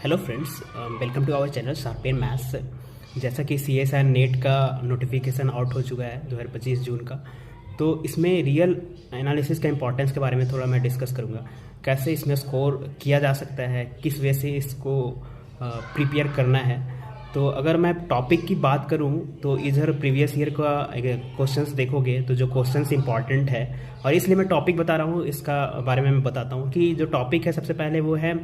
Hello friends, welcome to our channel sharpen maths. जैसा कि CSIR NET का notification out हो चुका है 2025 जून का, तो इसमें रियल एनालिसिस का इंपॉर्टेंस के बारे में थोड़ा मैं डिस्कस करूँगा। कैसे इसमें स्कोर किया जा सकता है, किस वे से इसको प्रिपेयर करना है। तो अगर मैं टॉपिक की बात करूं तो इधर प्रीवियस ईयर का क्वेश्चंस देखोगे तो जो क्वेश्चंस इंपॉर्टेंट है, और इसलिए मैं टॉपिक बता रहा हूं, इसका बारे में मैं बताता हूं कि जो टॉपिक है सबसे पहले वो है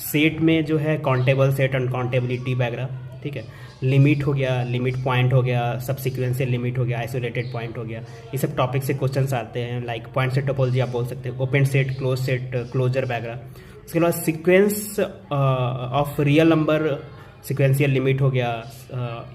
सेट में जो है काउंटेबल सेट, अनकाउंटेबिलिटी वगैरह। ठीक है, लिमिट हो गया, लिमिट पॉइंट हो गया, सबसिक्वेंशियल लिमिट हो गया, आइसोलेटेड पॉइंट हो गया। ये सब टॉपिक से क्वेश्चंस आते हैं। लाइक पॉइंट सेट टोपोलॉजी आप बोल सकते हैं, open set, close set, closure वगैरह। उसके बाद sequence of real number, sequential limit हो गया,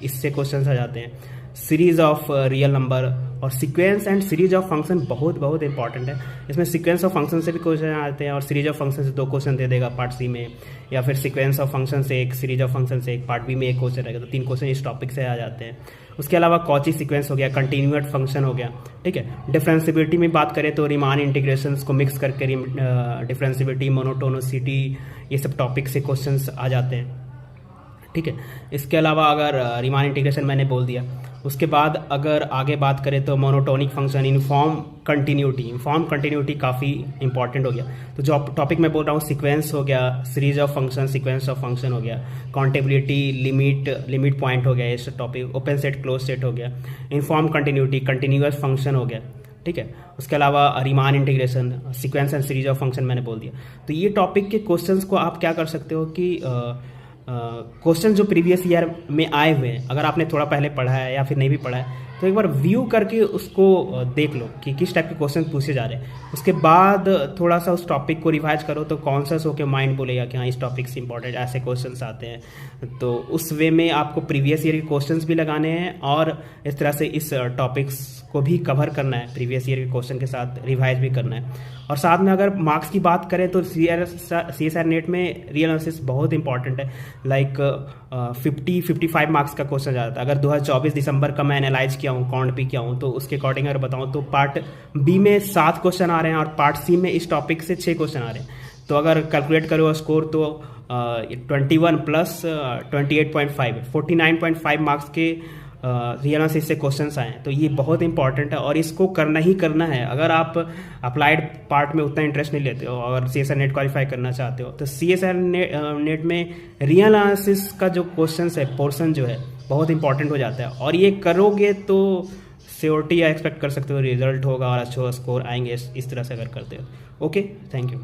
इससे क्वेश्चंस आ जाते हैं। सीरीज ऑफ रियल नंबर और sequence and series of function बहुत इंपॉर्टेंट है। इसमें सीक्वेंस ऑफ फंक्शन से भी क्वेश्चन आते हैं और सीरीज ऑफ फंक्शन से 2 क्वेश्चन दे देगा पार्ट सी में, या फिर सीक्वेंस ऑफ फंक्शन से 1, सीरीज ऑफ फंक्शन से 1, पार्ट बी में 1 क्वेश्चन रहेगा। तो 3 क्वेश्चन इस टॉपिक से आ जाते हैं। उसके अलावा कॉची सीक्वेंस हो गया, कंटिन्यूअस फंक्शन हो गया। ठीक है, डिफरेंशिएबिलिटी में बात करें तो रीमान इंटीग्रेशंस को मिक्स करके डिफरेंशिएबिलिटी, मोनोटोनिसिटी, ये सब टॉपिक से क्वेश्चंस आ जाते हैं। ठीक है, इसके अलावा अगर रीमान इंटीग्रेशन मैंने बोल दिया, उसके बाद अगर आगे बात करें तो मोनोटोनिक फंक्शन, यूनिफॉर्म कंटिन्यूटी काफ़ी इंपॉर्टेंट हो गया। तो जो टॉपिक मैं बोल रहा हूँ, सीक्वेंस हो गया, series of function, sequence of function हो गया, काउंटेबिलिटी, लिमिट पॉइंट हो गया, ये सब topic, open set, close set हो गया, यूनिफॉर्म कंटिन्यूटी, कंटिन्यूअस फंक्शन हो गया। ठीक है, उसके अलावा Riemann integration, sequence and series of function मैंने बोल दिया। तो ये टॉपिक के क्वेश्चंस को आप क्या कर सकते हो कि क्वेश्चन जो प्रीवियस ईयर में आए हुए हैं, अगर आपने थोड़ा पहले पढ़ा है या फिर नहीं भी पढ़ा है, तो एक बार व्यू करके उसको देख लो कि किस टाइप के क्वेश्चन पूछे जा रहे हैं। उसके बाद थोड़ा सा उस टॉपिक को रिवाइज करो तो कॉन्शियस होकर माइंड बोलेगा कि हाँ, इस टॉपिक से इंपॉर्टेंट ऐसे क्वेश्चंस आते हैं। तो उस वे में आपको प्रीवियस ईयर के क्वेश्चंस भी लगाने हैं और इस तरह से इस टॉपिक्स को भी कवर करना है, प्रीवियस ईयर के क्वेश्चन के साथ रिवाइज भी करना है। और साथ में अगर मार्क्स की बात करें तो CSIR नेट में रियल एनालिसिस बहुत इंपॉर्टेंट है। लाइक 50-55 मार्क्स का क्वेश्चन जाता है। अगर 2024 दिसंबर का मैं एनालाइज किया हूँ, काउंट भी किया हूँ, तो उसके अकॉर्डिंग अगर बताऊँ तो पार्ट बी में 7 क्वेश्चन आ रहे हैं और पार्ट सी में इस टॉपिक से 6 क्वेश्चन आ रहे हैं। तो अगर कैलकुलेट करो स्कोर तो 21 प्लस 28.5, 49.5 मार्क्स के रियल एनालिसिस से क्वेश्चंस आए हैं। तो ये बहुत इंपॉर्टेंट है और इसको करना ही करना है। अगर आप अप्लाइड पार्ट में उतना इंटरेस्ट नहीं लेते हो और CSIR नेट क्वालिफाई करना चाहते हो, तो CSIR नेट में रियल एनालिसिस का जो क्वेश्चंस है, पोर्शन जो है, बहुत इंपॉर्टेंट हो जाता है। और ये करोगे तो श्योरिटी एक्सपेक्ट कर सकते हो रिजल्ट होगा और अच्छे स्कोर आएंगे, इस तरह से अगर करते हो। Okay, thank you.